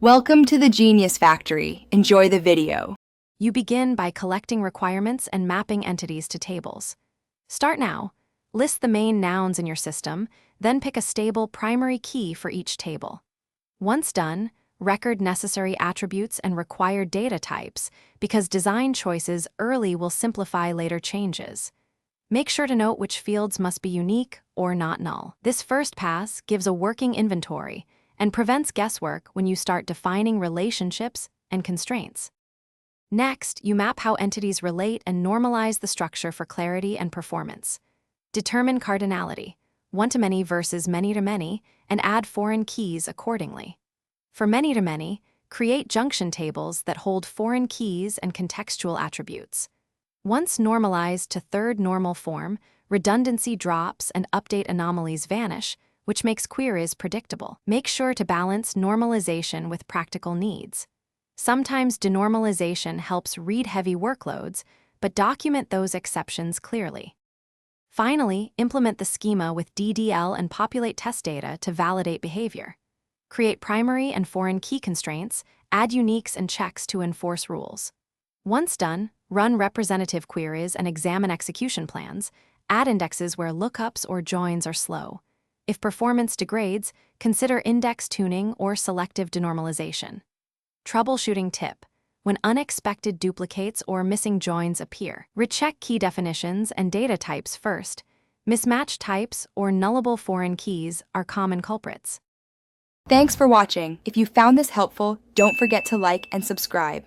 Welcome to the Genius Factory. Enjoy the video. You begin by collecting requirements and mapping entities to tables. Start now. List the main nouns in your system, then pick a stable primary key for each table. Once done, record necessary attributes and required data types, because design choices early will simplify later changes. Make sure to note which fields must be unique or not null. This first pass gives a working inventory and prevents guesswork when you start defining relationships and constraints. Next, you map how entities relate and normalize the structure for clarity and performance. Determine cardinality, one-to-many versus many-to-many, and add foreign keys accordingly. For many-to-many, create junction tables that hold foreign keys and contextual attributes. Once normalized to third normal form, redundancy drops and update anomalies vanish, which makes queries predictable. Make sure to balance normalization with practical needs. Sometimes denormalization helps read-heavy workloads, but document those exceptions clearly. Finally, implement the schema with DDL and populate test data to validate behavior. Create primary and foreign key constraints, add uniques and checks to enforce rules. Once done, run representative queries and examine execution plans, add indexes where lookups or joins are slow. If performance degrades, consider index tuning or selective denormalization. Troubleshooting tip: when unexpected duplicates or missing joins appear, recheck key definitions and data types first. Mismatched types or nullable foreign keys are common culprits. Thanks for watching. If you found this helpful, don't forget to like and subscribe.